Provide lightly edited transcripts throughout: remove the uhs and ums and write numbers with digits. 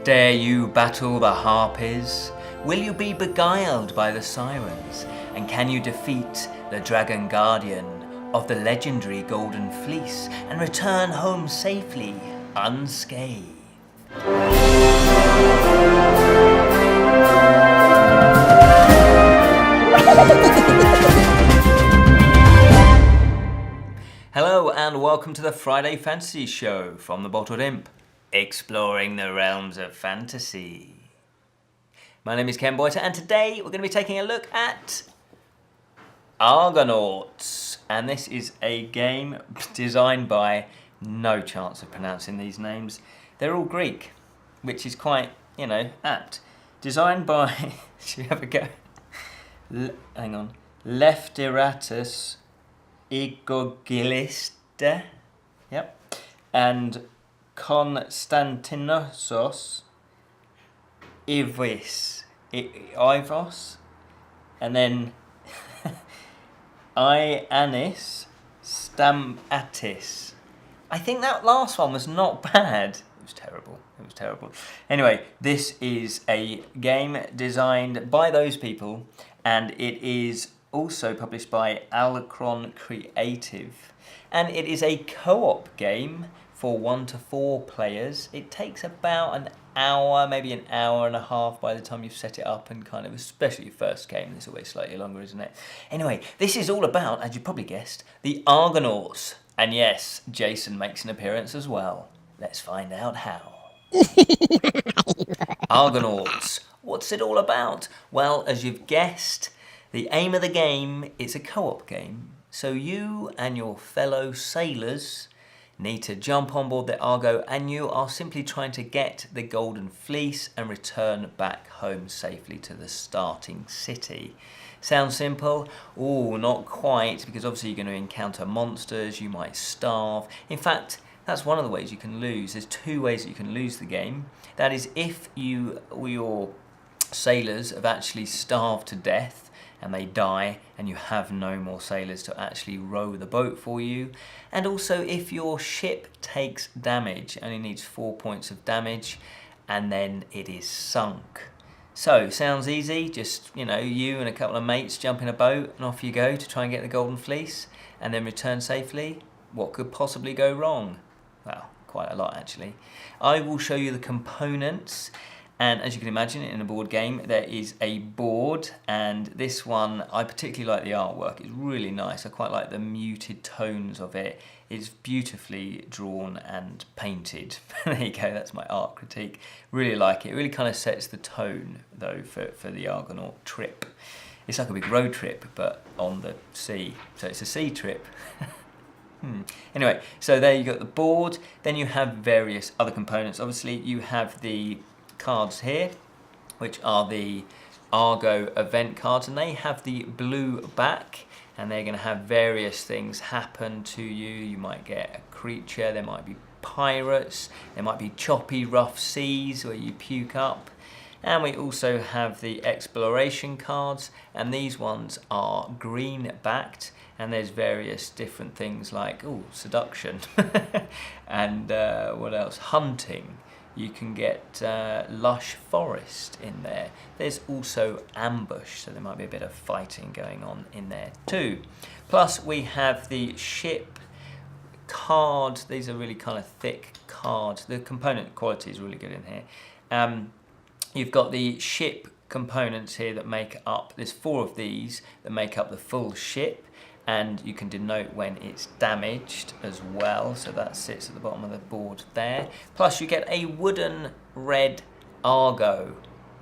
Dare you battle the harpies? Will you be beguiled by the sirens? And can you defeat the dragon guardian of the legendary Golden Fleece and return home safely, unscathed? Hello and welcome to the Friday Fantasy Show from the Bottled Imp, exploring the realms of fantasy. My name is Ken Boyter and today we're going to be taking a look at Argonauts. And this is a game designed by, no chance of pronouncing these names, they're all Greek, which is quite, apt. Designed by, should we have a go? Lefteris Iroglidis, and Konstantinos Iovis, and then Ionnis Stamatis. I think that last one was not bad. It was terrible. Anyway, this is a game designed by those people, and it is also published by AlcyonCreative, and it is a co-op game for 1 to 4 players. It takes about an hour, maybe an hour and a half by the time you've set it up, and kind of, especially your first game, it's always slightly longer, isn't it? Anyway, this is all about, as you probably guessed, the Argonauts, and yes, Jason makes an appearance as well. Let's find out how. Argonauts, what's it all about? Well, as you've guessed, the aim of the game is a co-op game, so you and your fellow sailors need to jump on board the Argo, and you are simply trying to get the Golden Fleece and return back home safely to the starting city. Sounds simple? Oh, not quite, because obviously you're going to encounter monsters, you might starve. In fact, that's one of the ways you can lose. There's 2 ways that you can lose the game. That is, if you or your sailors have actually starved to death, and they die and you have no more sailors to actually row the boat for you. And also if your ship takes damage, only needs 4 points of damage, and then it is sunk. So, sounds easy, just, you and a couple of mates jump in a boat and off you go to try and get the Golden Fleece and then return safely. What could possibly go wrong? Well, quite a lot actually. I will show you the components. And as you can imagine, in a board game, there is a board, and this one, I particularly like the artwork. It's really nice. I quite like the muted tones of it. It's beautifully drawn and painted. There you go, that's my art critique. Really like it. It really kind of sets the tone, though, for the Argonaut trip. It's like a big road trip, but on the sea. So it's a sea trip. Anyway, so there you got the board. Then you have various other components. Obviously, you have the cards here, which are the Argo event cards, and they have the blue back, and they're going to have various things happen to you. You might get a creature, there might be pirates, there might be choppy rough seas where you puke up, and we also have the exploration cards, and these ones are green backed, and there's various different things like seduction and what else, hunting. You can get lush forest in there. There's also ambush, so there might be a bit of fighting going on in there too. Plus we have the ship cards. These are really kind of thick cards. The component quality is really good in here. You've got the ship components here that make up, there's 4 of these that make up the full ship, and you can denote when it's damaged as well, so that sits at the bottom of the board there. Plus you get a wooden red Argo,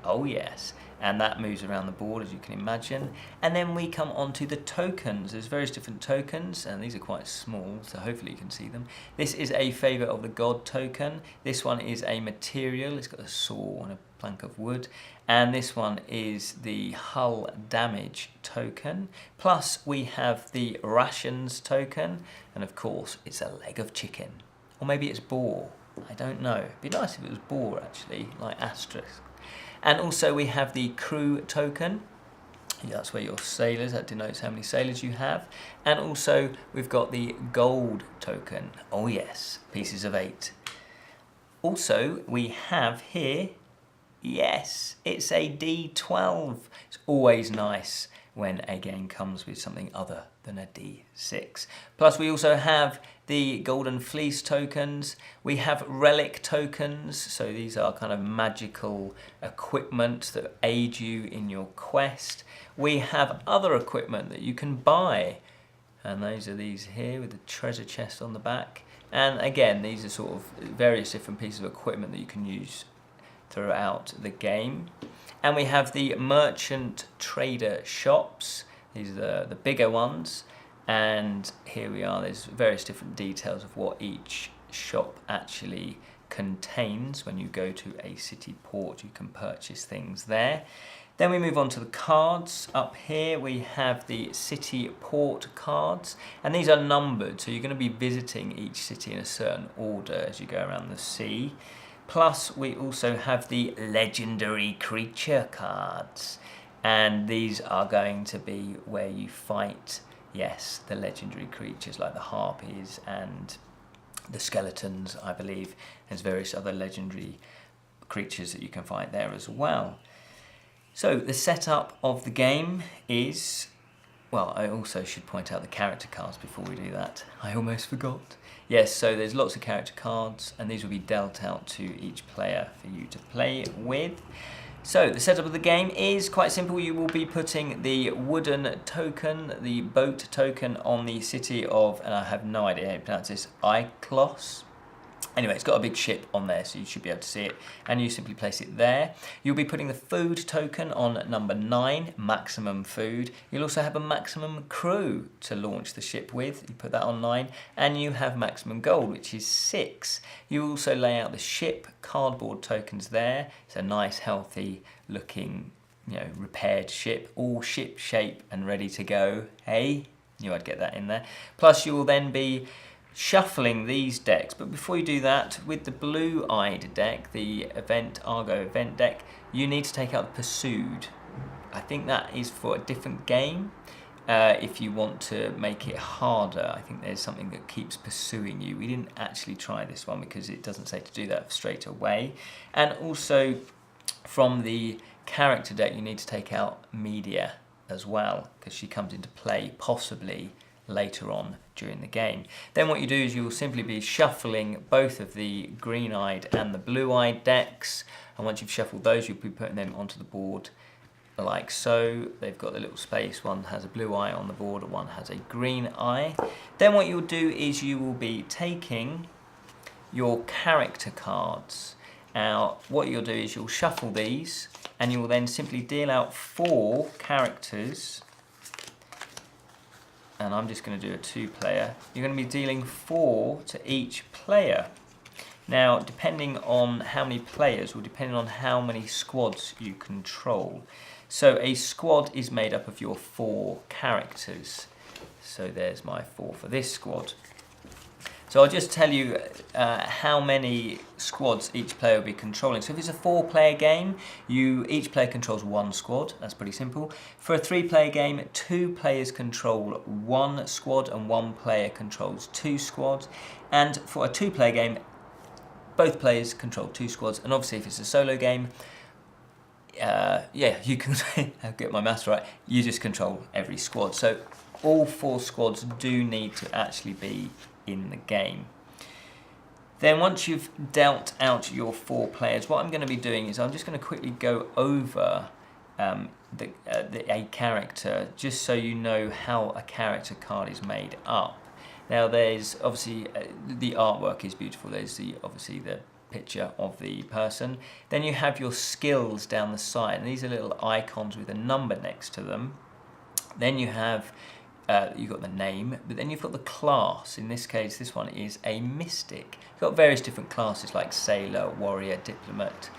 oh yes, and that moves around the board as you can imagine. And then we come on to the tokens. There's various different tokens, and these are quite small, so hopefully you can see them. This is a favour of the god token. This one is a material, it's got a saw and a plank of wood, and this one is the hull damage token. Plus we have the rations token, and of course it's a leg of chicken, or maybe it's boar, I don't know. It'd be nice if it was boar actually, like asterisk. And also we have the crew token. That's where your sailors, that denotes how many sailors you have. And also we've got the gold token. Oh yes, pieces of 8. Also, we have here, yes, it's a D12. It's always nice when a game comes with something other than a D6. Plus we also have the Golden Fleece tokens. We have Relic Tokens, so these are kind of magical equipment that aid you in your quest. We have other equipment that you can buy, and those are these here with the treasure chest on the back. And again, these are sort of various different pieces of equipment that you can use throughout the game. And we have the merchant trader shops. These are the bigger ones. And here we are, there's various different details of what each shop actually contains. When you go to a city port, you can purchase things there. Then we move on to the cards. Up here we have the city port cards, and these are numbered, so you're going to be visiting each city in a certain order as you go around the sea. Plus we also have the legendary creature cards, and these are going to be where you fight, yes, the legendary creatures like the harpies and the skeletons, I believe. There's various other legendary creatures that you can fight there as well. So the setup of the game is, well, I also should point out the character cards before we do that. I almost forgot. Yes, so there's lots of character cards, and these will be dealt out to each player for you to play with. So the setup of the game is quite simple. You will be putting the wooden token, the boat token, on the city of, and I have no idea how you pronounce this, Iclos. Anyway, it's got a big ship on there, so you should be able to see it, and you simply place it there. You'll be putting the food token on number 9, maximum food. You'll also have a maximum crew to launch the ship with. You put that on 9, and you have maximum gold, which is 6. You also lay out the ship cardboard tokens there. It's a nice, healthy looking, repaired ship, all ship shape and ready to go. Hey, knew I'd get that in there. Plus, you will then be shuffling these decks, but before you do that, with the blue-eyed deck, the Argo event deck, you need to take out the Pursued. I think that is for a different game. If you want to make it harder, I think there's something that keeps pursuing you. We didn't actually try this one because it doesn't say to do that straight away. And also from the character deck, you need to take out Media as well, because she comes into play possibly later on during the game. Then what you do is you will simply be shuffling both of the green-eyed and the blue-eyed decks, and once you've shuffled those, you'll be putting them onto the board like so. They've got a little space, one has a blue eye on the board and one has a green eye. Then what you'll do is you will be taking your character cards. Now what you'll do is you'll shuffle these, and you will then simply deal out 4 characters. And I'm just going to do a 2-player. You're going to be dealing 4 to each player. Now, depending on how many players, or depending on how many squads you control. So a squad is made up of your 4 characters. So there's my 4 for this squad. So I'll just tell you how many squads each player will be controlling. So if it's a 4-player game, each player controls 1 squad. That's pretty simple. For a 3-player game, 2 players control 1 squad and 1 player controls 2 squads. And for a 2-player game, both players control 2 squads. And obviously if it's a solo game, you can, I'll get my maths right, you just control every squad. So all 4 squads do need to actually be in the game. Then once you've dealt out your 4 players, what I'm going to be doing is I'm just going to quickly go over a character, just so you know how a character card is made up. Now there's obviously the artwork is beautiful. There's obviously the picture of the person. Then you have your skills down the side, and these are little icons with a number next to them. Then you have you've got the name, but then you've got the class. In this case, this one is a mystic. You've got various different classes like sailor, warrior, diplomat,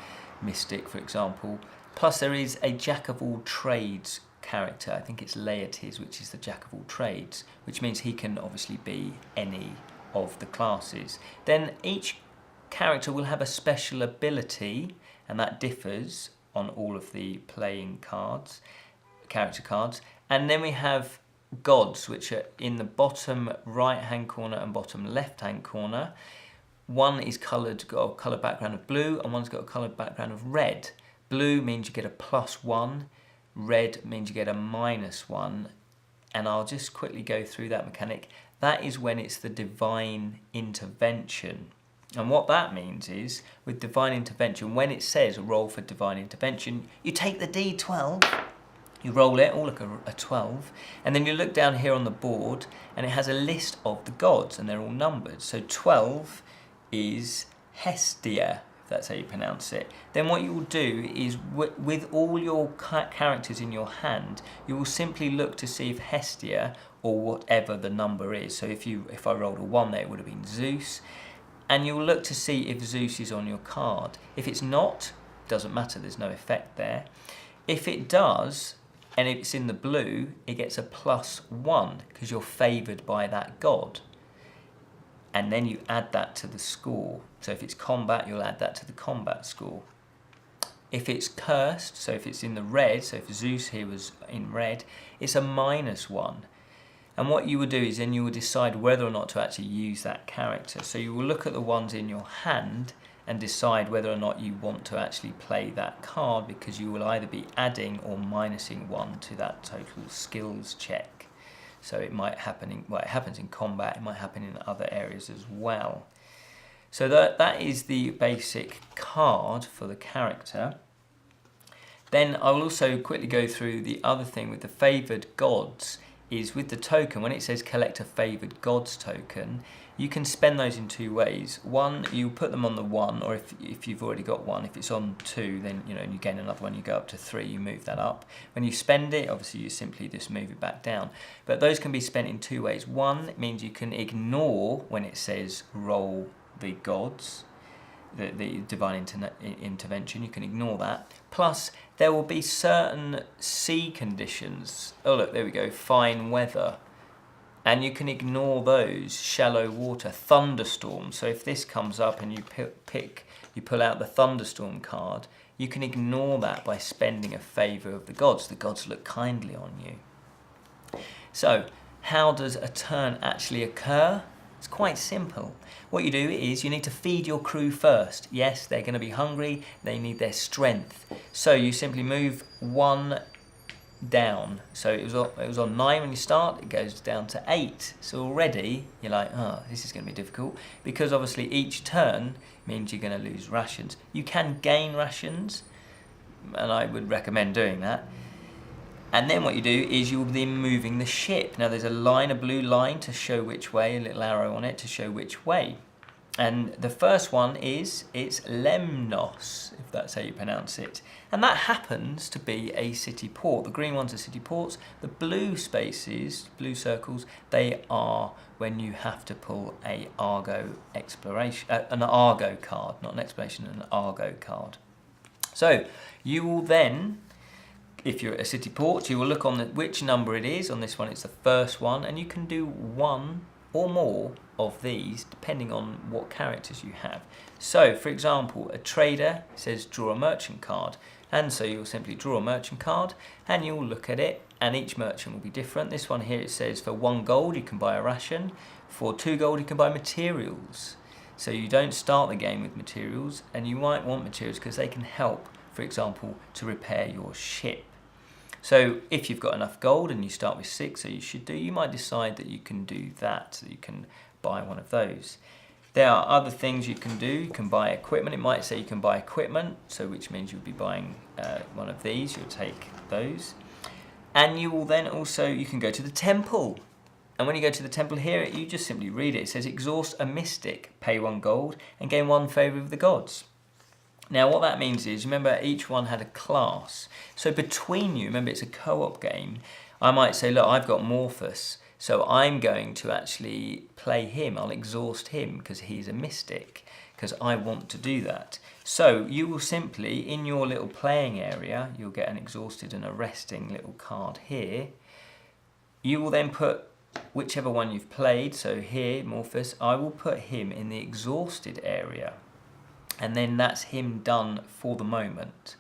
mystic, for example. Plus there is a jack of all trades character. I think it's Laertes, which is the jack of all trades, which means he can obviously be any of the classes. Then each character will have a special ability, and that differs on all of the playing cards, character cards. And then we have gods, which are in the bottom right hand corner and bottom left hand corner. one is got a coloured background of blue and one's got a coloured background of red. Blue means you get a +1, red means you get a -1, and I'll just quickly go through that mechanic. That is when it's the divine intervention. And what that means is, with divine intervention, when it says roll for divine intervention, you take the D12, you roll it, oh look, a 12, and then you look down here on the board and it has a list of the gods and they're all numbered. So 12 is Hestia, if that's how you pronounce it. Then what you will do is, with all your characters in your hand, you will simply look to see if Hestia, or whatever the number is, so if I rolled a 1 there, it would have been Zeus, and you'll look to see if Zeus is on your card. If it's not, doesn't matter, there's no effect there. If it does, and it's in the blue, it gets a +1 because you're favoured by that god. And then you add that to the score. So if it's combat, you'll add that to the combat score. If it's cursed, so if it's in the red, so if Zeus here was in red, it's a -1. And what you will do is then you will decide whether or not to actually use that character. So you will look at the ones in your hand and decide whether or not you want to actually play that card, because you will either be adding or minusing 1 to that total skills check. So it might happen it happens in combat, it might happen in other areas as well. So that is the basic card for the character. Then I will also quickly go through the other thing with the favoured gods. Is with the token, when it says collect a favoured gods token, you can spend those in 2 ways. One, you put them on the 1, or if you've already got 1, if it's on 2, then you gain another one, you go up to 3, you move that up. When you spend it, obviously you simply just move it back down. But those can be spent in 2 ways. One means you can ignore when it says roll the gods, the divine intervention, you can ignore that. Plus, there will be certain sea conditions. Oh look, there we go, fine weather. And you can ignore those, shallow water, thunderstorms. So if this comes up and you pull out the thunderstorm card, you can ignore that by spending a favour of the gods. The gods look kindly on you. So, how does a turn actually occur? It's quite simple. What you do is you need to feed your crew first. Yes, they're going to be hungry, they need their strength. So you simply move 1 down. So it was on 9 when you start, it goes down to 8. So already you're like, oh, this is going to be difficult, because obviously each turn means you're going to lose rations. You can gain rations, and I would recommend doing that. And then what you do is you'll be moving the ship. Now there's a blue line to show which way, a little arrow on it to show which way. And the first one it's Lemnos, if that's how you pronounce it. And that happens to be a city port. The green ones are city ports. The blue spaces, blue circles, they are when you have to pull an Argo exploration, an Argo card, not an exploration, an Argo card. So you will then, if you're at a city port, you will look on which number it is. On this one, it's the first one, and you can do 1 or more of these depending on what characters you have. So, for example, a trader says draw a merchant card, and so you'll simply draw a merchant card, and you'll look at it, and each merchant will be different. This one here, it says for 1 gold you can buy a ration, for 2 gold you can buy materials. So you don't start the game with materials, and you might want materials because they can help, for example, to repair your ship. So if you've got enough gold and you start with 6, so you might decide that you can do that, so you can buy one of those. There are other things you can do. You can buy equipment. It might say you can buy equipment, so which means you'll be buying one of these. You'll take those. And you will then also, you can go to the temple. And when you go to the temple here, you just simply read it. It says exhaust a mystic, pay 1 gold, and gain 1 favour of the gods. Now what that means is, remember each one had a class. So between you, remember it's a co-op game, I might say, look, I've got Morphus, so I'm going to actually play him, I'll exhaust him because he's a mystic, because I want to do that. So you will simply, in your little playing area, you'll get an exhausted and a resting little card here. You will then put whichever one you've played, so here, Morphus, I will put him in the exhausted area. And then that's him done for the moment.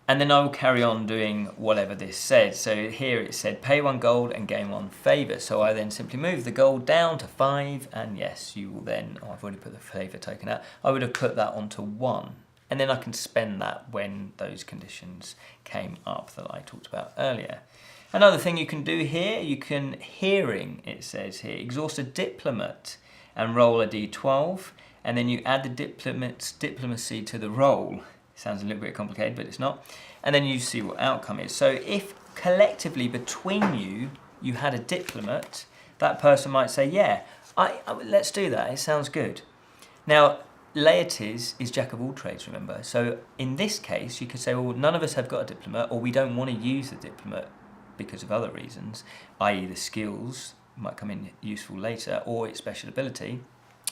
And then I will carry on doing whatever this said. So here it said pay 1 gold and gain 1 favour. So I then simply move the gold down to 5, and yes, you will then, oh, I've already put the favour token out, I would have put that onto 1. And then I can spend that when those conditions came up that I talked about earlier. Another thing you can do here, you can hearing, it says here, exhaust a diplomat and roll a d12, and then you add the diplomat's diplomacy to the roll. Sounds a little bit complicated, but it's not. And then you see what outcome is. So if collectively between you, you had a diplomat, that person might say, yeah, let's do that, it sounds good. Now, Lefteris is jack of all trades, remember? So in this case, you could say, well, none of us have got a diplomat, or we don't want to use the diplomat because of other reasons, i.e. the skills might come in useful later, or its special ability.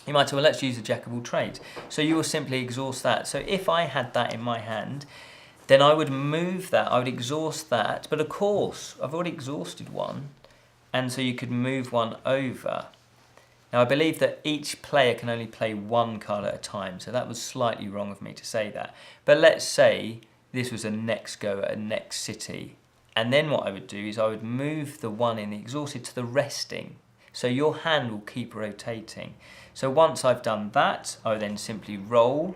You might say, well, let's use the jack of all trades. So you will simply exhaust that. So if I had that in my hand, then I would move that, I would exhaust that, but of course, I've already exhausted one, and so you could move one over. Now I believe that each player can only play 1 card at a time, so that was slightly wrong of me to say that. But let's say this was a next go at a next city, and then what I would do is I would move the one in the exhausted to the resting, so your hand will keep rotating. So once I've done that, I would then simply roll,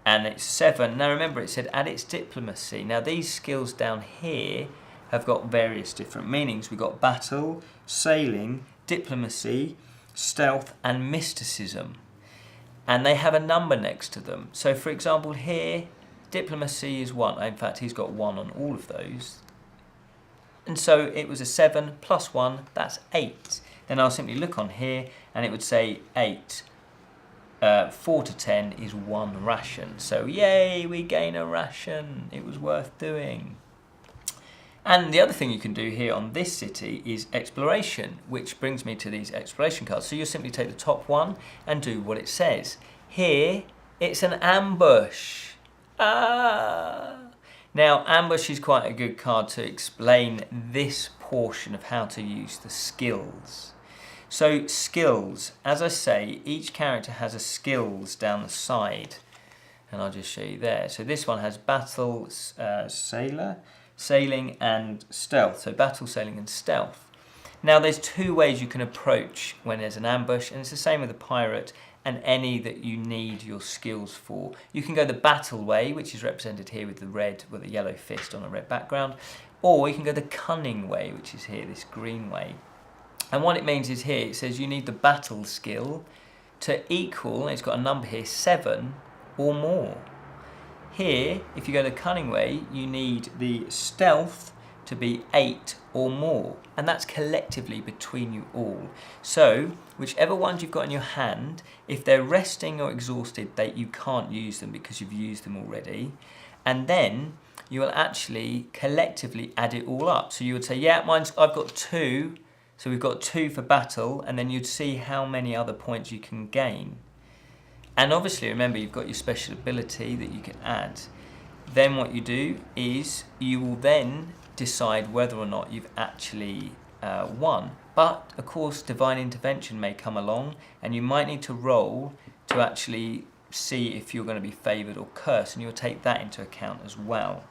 and it's 7. Now remember, it said add its diplomacy. Now these skills down here have got various different meanings. We've got battle, sailing, diplomacy, stealth, and mysticism. And they have a number next to them. So for example here, diplomacy is 1. In fact, he's got 1 on all of those. And so it was a 7 plus 1, that's 8. Then I'll simply look on here and it would say 8. 4 to 10 is 1 ration. So yay, we gain a ration. It was worth doing. And the other thing you can do here on this city is exploration, which brings me to these exploration cards. So you simply take the top one and do what it says. Here, it's an ambush. Now, ambush is quite a good card to explain this portion of how to use the skills. So skills, as I say, each character has a skills down the side. And I'll just show you there. So this one has battle, sailing and stealth. So battle, sailing and stealth. Now there's 2 ways you can approach when there's an ambush, and it's the same with a pirate and any that you need your skills for. You can go the battle way, which is represented here with the red, with a yellow fist on a red background, or you can go the cunning way, which is here, this green way. And what it means is here, it says you need the battle skill to equal, and it's got a number here, 7 or more. Here, if you go the cunning way, you need the stealth to be 8 or more, and that's collectively between you all. So, whichever ones you've got in your hand, if they're resting or exhausted, you can't use them because you've used them already. And then you will actually collectively add it all up. So you would say, yeah, I've got 2, so we've got 2 for battle, and then you'd see how many other points you can gain. And obviously, remember, you've got your special ability that you can add. Then what you do is you will then decide whether or not you've actually won. But, of course, divine intervention may come along, and you might need to roll to actually see if you're going to be favoured or cursed, and you'll take that into account as well.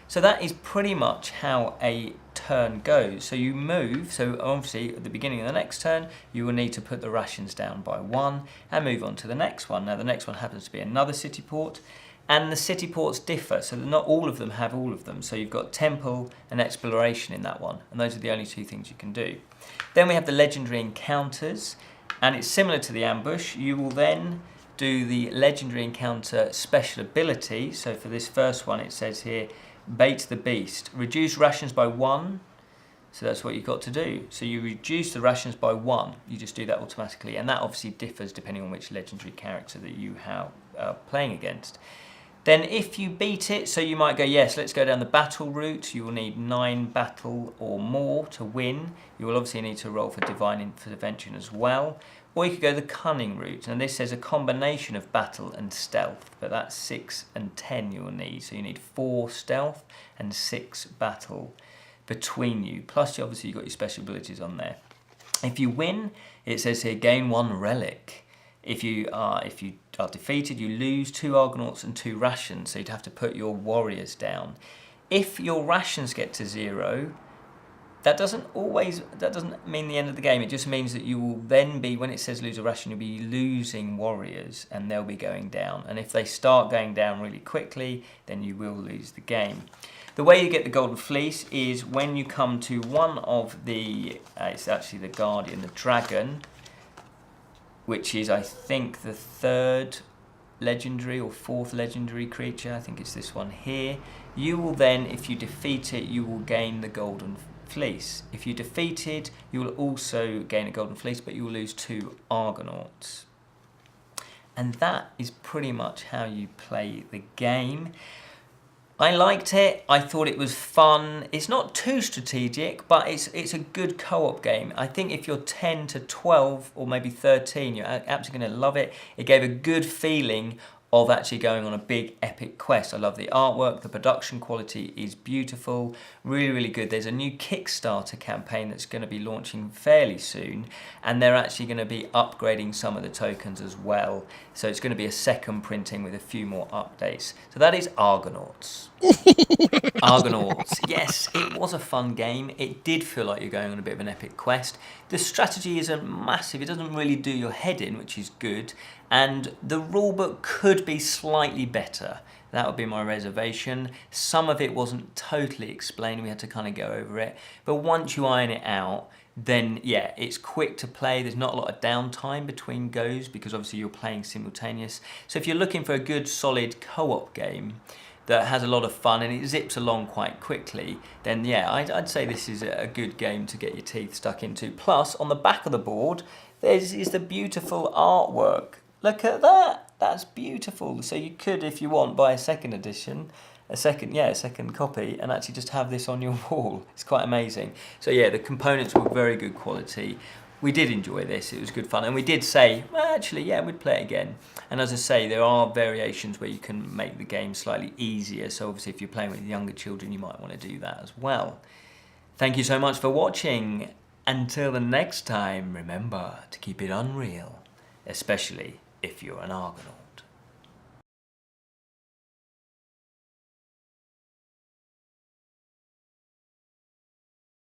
So that is pretty much how a turn goes. So you move, so obviously at the beginning of the next turn, you will need to put the rations down by 1 and move on to the next one. Now the next one happens to be another city port, and the city ports differ, so that not all of them have all of them. So you've got temple and exploration in that one, and those are the only 2 things you can do. Then we have the legendary encounters, and it's similar to the ambush. You will then do the legendary encounter special ability. So for this first one, it says here, bait the beast. Reduce rations by 1. So that's what you've got to do. So you reduce the rations by 1. You just do that automatically. And that obviously differs depending on which legendary character that you are playing against. Then if you beat it, so you might go, yes, let's go down the battle route. You will need 9 battle or more to win. You will obviously need to roll for divine intervention as well. Or you could go the cunning route, and this says a combination of battle and stealth, but that's 6 and 10 you'll need. So you need 4 stealth and 6 battle between you. Plus, obviously, you've got your special abilities on there. If you win, it says here, gain 1 relic. If you are defeated, you lose 2 Argonauts and 2 rations, so you'd have to put your warriors down. If your rations get to 0, that doesn't mean the end of the game. It just means that you will then be, when it says lose a ration, you'll be losing warriors and they'll be going down. And if they start going down really quickly, then you will lose the game. The way you get the Golden Fleece is when you come to one of the, it's actually the Guardian, the Dragon, which is, I think, the 3rd legendary or 4th legendary creature. I think it's this one here. You will then, if you defeat it, you will gain the Golden Fleece. If you defeat it, you will also gain a Golden Fleece, but you will lose 2 Argonauts. And that is pretty much how you play the game. I liked it. I thought it was fun. It's not too strategic, but it's a good co-op game. I think if you're 10 to 12 or maybe 13, you're absolutely going to love it. It gave a good feeling of actually going on a big epic quest. I love the artwork, the production quality is beautiful, really, really good. There's a new Kickstarter campaign that's going to be launching fairly soon, and they're actually going to be upgrading some of the tokens as well. So it's going to be a second printing with a few more updates. So that is Argonauts. Argonauts. Yes, it was a fun game. It did feel like you're going on a bit of an epic quest. The strategy isn't massive. It doesn't really do your head in, which is good. And the rulebook could be slightly better. That would be my reservation. Some of it wasn't totally explained. We had to kind of go over it. But once you iron it out, then yeah, it's quick to play. There's not a lot of downtime between goes because obviously you're playing simultaneous. So if you're looking for a good, solid co-op game that has a lot of fun and it zips along quite quickly, then yeah, I'd say this is a good game to get your teeth stuck into. Plus, on the back of the board, is the beautiful artwork. Look at that. That's beautiful. So you could, if you want, buy a second edition, a second copy, and actually just have this on your wall. It's quite amazing. So yeah, the components were very good quality. We did enjoy this. It was good fun. And we did say, well, actually, yeah, we'd play it again. And as I say, there are variations where you can make the game slightly easier. So obviously, if you're playing with younger children, you might want to do that as well. Thank you so much for watching. Until the next time, remember to keep it unreal, especially if you're an Argonaut.